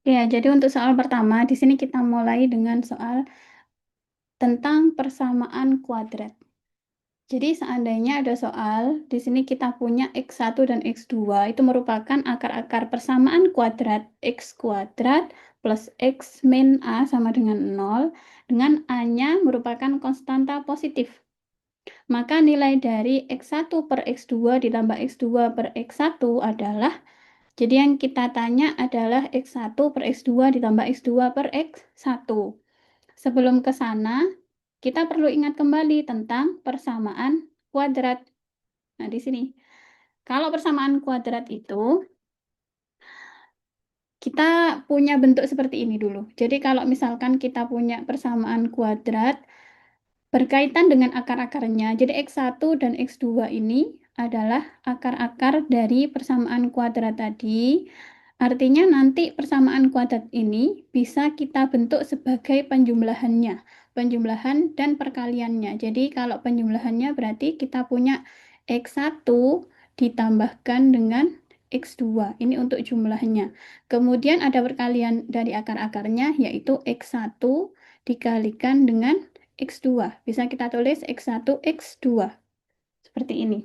Ya, jadi untuk soal pertama, di sini kita mulai dengan soal tentang persamaan kuadrat. Jadi seandainya ada soal, di sini kita punya X1 dan X2, itu merupakan akar-akar persamaan kuadrat X kuadrat plus X min A sama dengan 0, dengan A-nya merupakan konstanta positif. Maka nilai dari X1 per X2 ditambah X2 per X1 adalah, jadi yang kita tanya adalah X1 per X2 ditambah X2 per X1. Sebelum ke sana, kita perlu ingat kembali tentang persamaan kuadrat. Nah, di sini. Kalau persamaan kuadrat itu, kita punya bentuk seperti ini dulu. Jadi kalau misalkan kita punya persamaan kuadrat berkaitan dengan akar-akarnya. Jadi X1 dan X2 ini adalah akar-akar dari persamaan kuadrat tadi. Artinya nanti persamaan kuadrat ini bisa kita bentuk sebagai penjumlahannya. Penjumlahan dan perkaliannya. Jadi kalau penjumlahannya berarti kita punya X1 ditambahkan dengan X2. Ini untuk jumlahnya. Kemudian ada perkalian dari akar-akarnya yaitu X1 dikalikan dengan X2. Bisa kita tulis X1, X2. Seperti ini.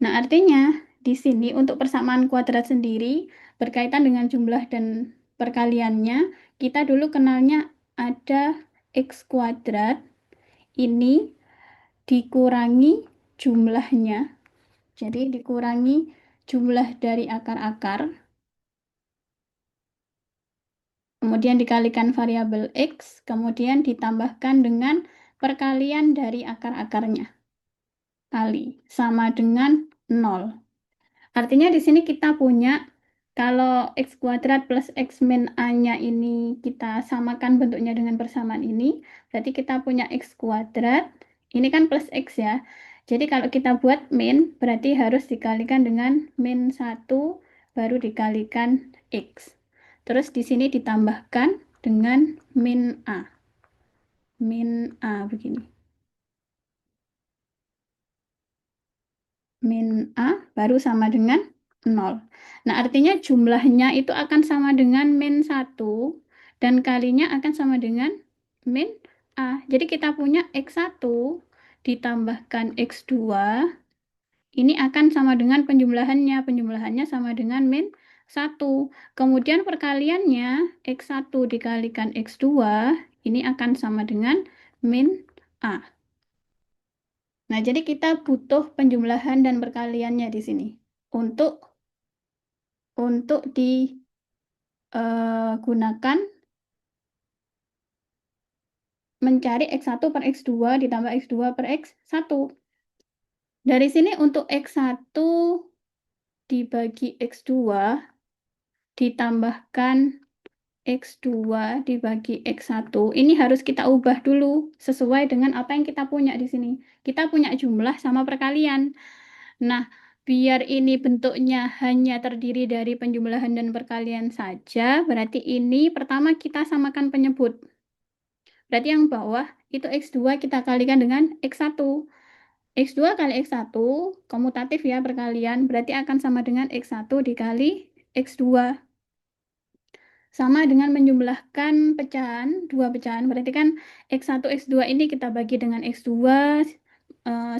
Nah, artinya di sini untuk persamaan kuadrat sendiri berkaitan dengan jumlah dan perkaliannya, kita dulu kenalnya ada X kuadrat ini dikurangi jumlahnya. Jadi dikurangi jumlah dari akar-akar, kemudian dikalikan variabel X, kemudian ditambahkan dengan perkalian dari akar-akarnya. Kali sama dengan 0. Artinya di sini kita punya kalau X kuadrat plus X min A-nya ini kita samakan bentuknya dengan persamaan ini, berarti kita punya X kuadrat, ini kan plus X ya. Jadi kalau kita buat min, berarti harus dikalikan dengan min 1, baru dikalikan X. Terus di sini ditambahkan dengan min A. Min A begini. Min A baru sama dengan 0. Nah, artinya jumlahnya itu akan sama dengan min 1 dan kalinya akan sama dengan min A. Jadi kita punya X1 ditambahkan X2, ini akan sama dengan penjumlahannya. Penjumlahannya sama dengan min 1. Kemudian perkaliannya X1 dikalikan X2, ini akan sama dengan min A. Nah, jadi kita butuh penjumlahan dan perkaliannya di sini untuk digunakan mencari X1 per X2 ditambah X2 per X1. Dari sini untuk X1 dibagi X2 ditambahkan X2 dibagi X1. Ini harus kita ubah dulu sesuai dengan apa yang kita punya di sini. Kita punya jumlah sama perkalian. Nah, biar ini bentuknya hanya terdiri dari penjumlahan dan perkalian saja, berarti ini pertama kita samakan penyebut. Berarti yang bawah itu X2 kita kalikan dengan X1. X2 kali X1, komutatif ya perkalian, berarti akan sama dengan X1 dikali X2. Sama dengan menjumlahkan pecahan, dua pecahan, berarti kan X1, X2 ini kita bagi dengan X2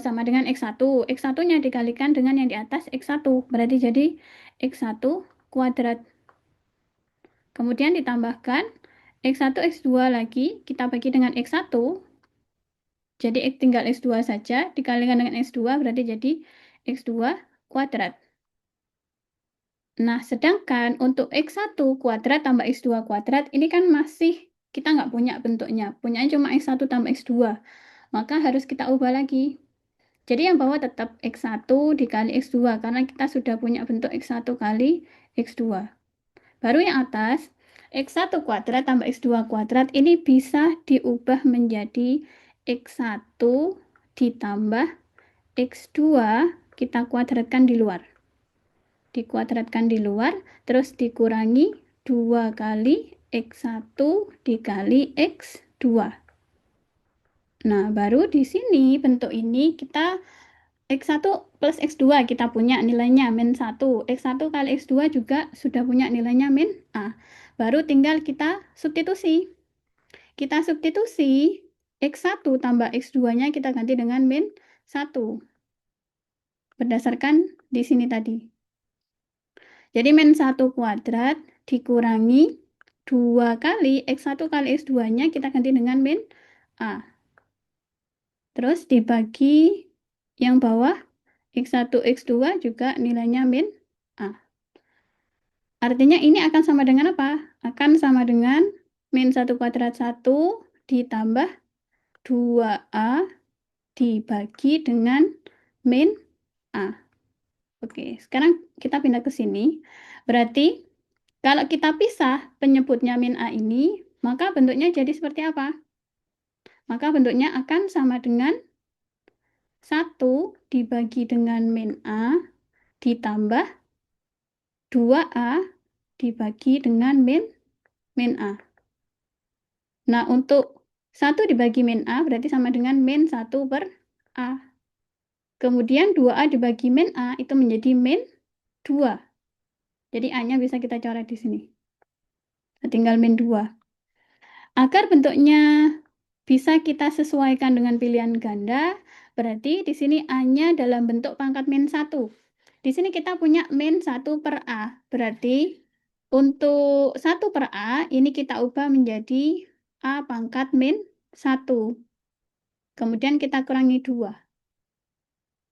sama dengan X1. X1-nya dikalikan dengan yang di atas X1, berarti jadi X1 kuadrat. Kemudian ditambahkan X1, X2 lagi, kita bagi dengan X1, jadi X tinggal X2 saja, dikalikan dengan X2, berarti jadi X2 kuadrat. Nah, sedangkan untuk X1 kuadrat tambah X2 kuadrat, ini kan masih kita nggak punya bentuknya. Punyanya cuma X1 tambah X2. Maka harus kita ubah lagi. Jadi yang bawah tetap X1 dikali X2, karena kita sudah punya bentuk X1 kali X2. Baru yang atas, X1 kuadrat tambah X2 kuadrat, ini bisa diubah menjadi X1 ditambah X2, kita kuadratkan di luar. Dikuadratkan di luar, terus dikurangi 2 kali X1 dikali X2. Nah, baru di sini bentuk ini kita X1 plus X2 kita punya nilainya min 1. X1 kali X2 juga sudah punya nilainya min A. Baru tinggal kita substitusi. Kita substitusi X1 tambah X2-nya kita ganti dengan min 1. Berdasarkan di sini tadi. Jadi min 1 kuadrat dikurangi 2 kali X1 kali X2-nya kita ganti dengan min A. Terus dibagi yang bawah X1, X2 juga nilainya min A. Artinya ini akan sama dengan apa? Akan sama dengan min 1 kuadrat 1 ditambah 2A dibagi dengan min A. Oke, sekarang kita pindah ke sini. Berarti kalau kita pisah penyebutnya min A ini, maka bentuknya jadi seperti apa? Maka bentuknya akan sama dengan 1 dibagi dengan min A ditambah 2A dibagi dengan min A. Nah, untuk 1 dibagi min A berarti sama dengan min 1 per A. Kemudian 2A dibagi min A itu menjadi min 2. Jadi A-nya bisa kita coret di sini. Tinggal min 2. Agar bentuknya bisa kita sesuaikan dengan pilihan ganda, berarti di sini A-nya dalam bentuk pangkat min 1. Di sini kita punya min 1 per A. Berarti untuk 1 per A ini kita ubah menjadi A pangkat min 1. Kemudian kita kurangi 2.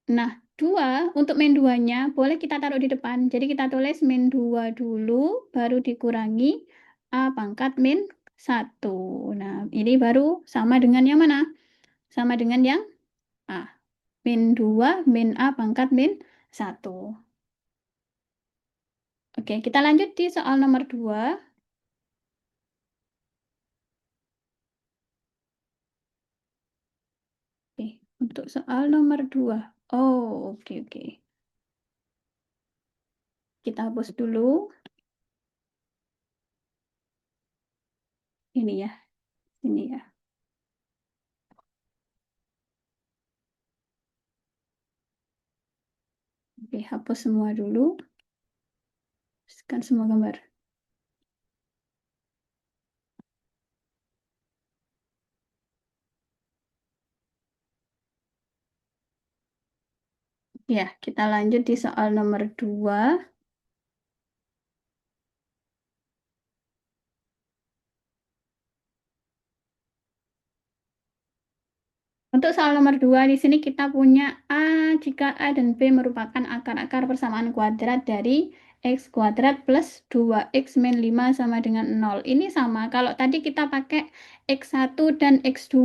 Nah, 2 untuk min 2-nya boleh kita taruh di depan. Jadi kita tulis min 2 dulu, baru dikurangi A pangkat min 1. Nah, ini baru sama dengan yang mana? Sama dengan yang A. Min 2, min A pangkat min 1. Oke, kita lanjut di soal nomor 2. Oke, untuk soal nomor 2. Oh, oke. Kita hapus dulu. Ini ya, ini ya. Oke, hapus semua dulu. Hapuskan semua gambar. Ya, kita lanjut di soal nomor 2. Untuk soal nomor 2, di sini kita punya A jika A dan B merupakan akar-akar persamaan kuadrat dari X kuadrat plus 2X min 5 sama dengan 0. Ini sama, kalau tadi kita pakai X1 dan X2.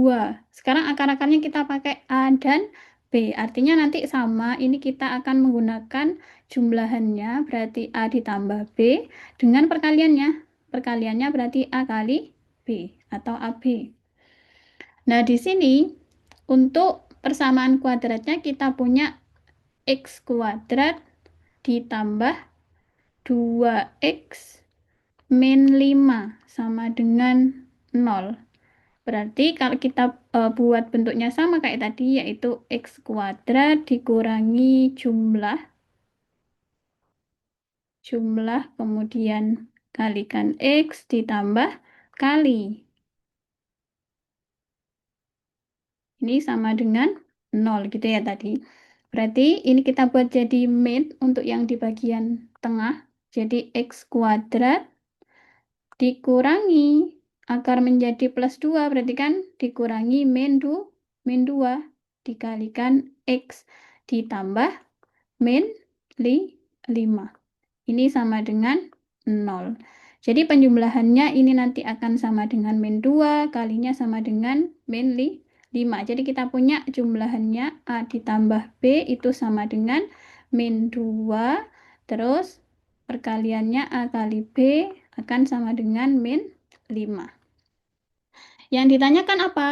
Sekarang akar-akarnya kita pakai A dan B. Artinya nanti sama, ini kita akan menggunakan jumlahannya, berarti A ditambah B, dengan perkaliannya. Perkaliannya berarti A kali B atau AB. Nah, di sini untuk persamaan kuadratnya kita punya X kuadrat ditambah 2X min 5 sama dengan 0. Berarti kalau kita buat bentuknya sama kayak tadi, yaitu X kuadrat dikurangi jumlah kemudian kalikan X ditambah kali. Ini sama dengan 0 gitu ya tadi. Berarti ini kita buat jadi min untuk yang di bagian tengah. Jadi X kuadrat dikurangi akar menjadi plus 2. Berarti kan dikurangi min 2 dikalikan X ditambah min 5. Ini sama dengan 0. Jadi penjumlahannya ini nanti akan sama dengan min 2 kalinya sama dengan min 5. Jadi kita punya jumlahannya A ditambah B itu sama dengan min 2. Terus perkaliannya A kali B akan sama dengan min 5. Yang ditanyakan apa?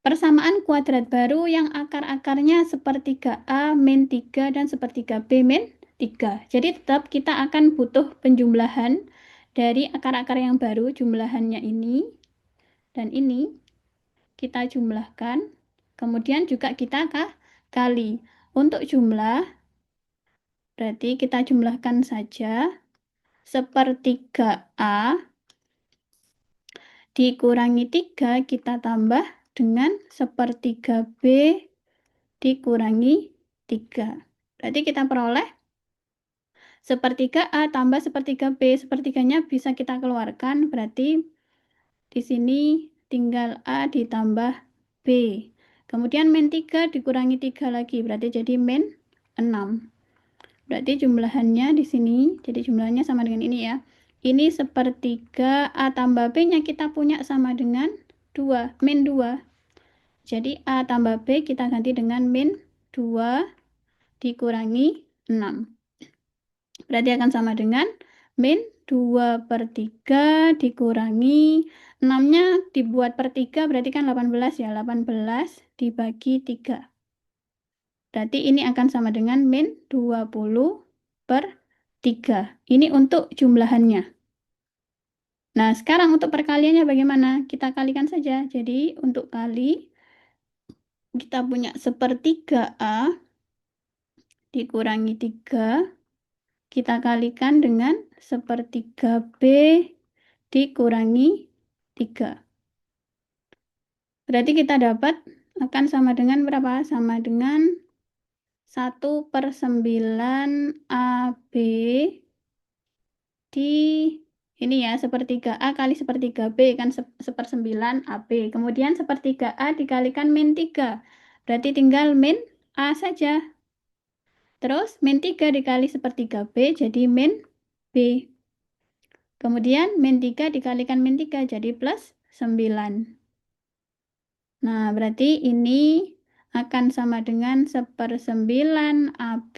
Persamaan kuadrat baru yang akar-akarnya sepertiga A min 3 dan sepertiga B min 3. Jadi tetap kita akan butuh penjumlahan dari akar-akar yang baru, jumlahannya ini dan ini kita jumlahkan. Kemudian juga kita kali. Untuk jumlah, berarti kita jumlahkan saja. Sepertiga A dikurangi 3 kita tambah dengan sepertiga B dikurangi 3. Berarti kita peroleh sepertiga A tambah sepertiga B. Sepertiganya bisa kita keluarkan, berarti di sini tinggal A ditambah B. Kemudian min 3 dikurangi 3 lagi, berarti jadi min 6. Berarti jumlahannya di sini, jadi jumlahnya sama dengan ini ya. Ini sepertiga A tambah B-nya kita punya sama dengan 2, min 2. Jadi A tambah B kita ganti dengan min 2 dikurangi 6. Berarti akan sama dengan min 2/3 dikurangi 6-nya dibuat per 3 berarti kan 18 ya. 18 dibagi 3. Berarti ini akan sama dengan min 20/3. Ini untuk jumlahannya. Nah, sekarang untuk perkaliannya bagaimana? Kita kalikan saja. Jadi untuk kali kita punya sepertiga A dikurangi 3. Kita kalikan dengan sepertiga B dikurangi 3. Berarti kita dapat akan sama dengan berapa? Sama dengan 1/9 AB di ini ya, sepertiga A kali sepertiga B kan 1/9 AB. Kemudian sepertiga A dikalikan min 3. Berarti tinggal min A saja. Terus min 3 dikali sepertiga B jadi min B. Kemudian min 3 dikalikan min 3 jadi plus 9. Nah, berarti ini akan sama dengan 1/9 AB.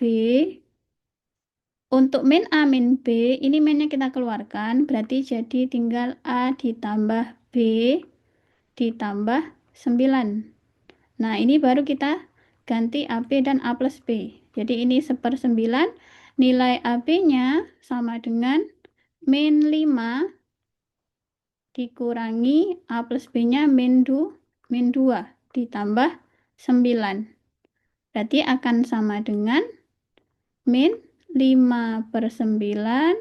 Untuk min A, min B, ini minnya kita keluarkan, berarti jadi tinggal A ditambah B ditambah 9. Nah, ini baru kita ganti AB dan A plus B. Jadi ini 1/9, nilai AB-nya sama dengan min 5 dikurangi A plus B-nya min 2 ditambah 9. Berarti akan sama dengan min 5/9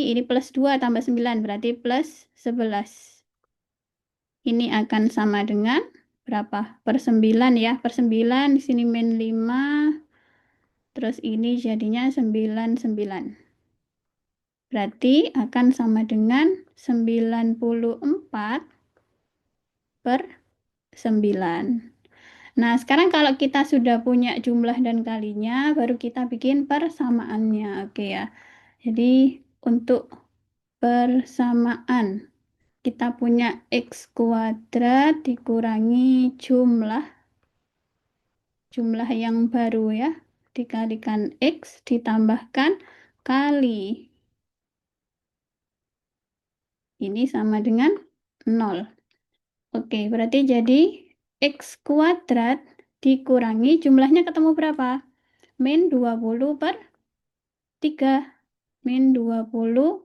ini plus 2 tambah 9 berarti plus 11. Ini akan sama dengan berapa? Per 9 ya. Per 9 di sini min 5. Terus ini jadinya 99. Berarti akan sama dengan 94/9. Nah, sekarang kalau kita sudah punya jumlah dan kalinya, baru kita bikin persamaannya. Oke ya. Jadi, untuk persamaan, kita punya X kuadrat dikurangi jumlah yang baru ya. Dikalikan X ditambahkan kali. Ini sama dengan 0. Oke, berarti jadi X kuadrat dikurangi jumlahnya ketemu berapa? Min 20/3. Min 20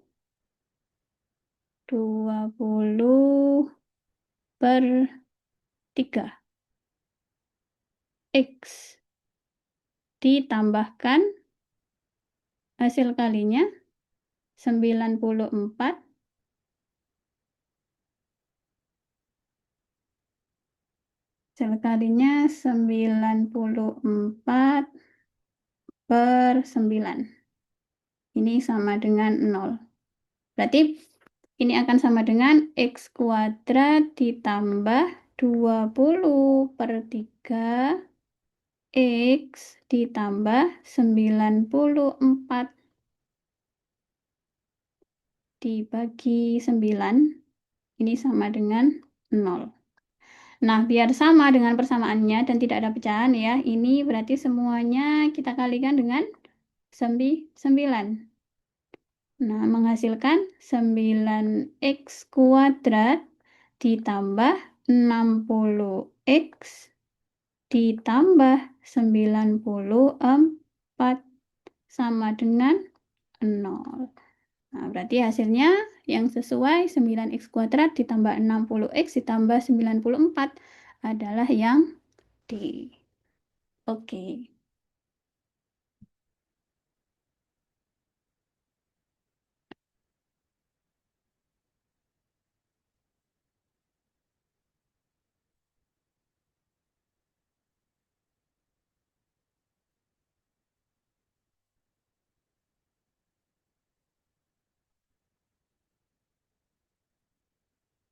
per 3. X ditambahkan hasil kalinya 94. Hasil kalinya 94/9. Ini sama dengan 0. Berarti ini akan sama dengan X kuadrat ditambah 20/3 X ditambah 94 dibagi 9. Ini sama dengan 0. Nah, biar sama dengan persamaannya dan tidak ada pecahan ya, ini berarti semuanya kita kalikan dengan 9. Nah, menghasilkan 9X kuadrat ditambah 60X ditambah 94 sama dengan 0. Nah, berarti hasilnya yang sesuai 9X kuadrat ditambah 60X ditambah 94 adalah yang D. Oke.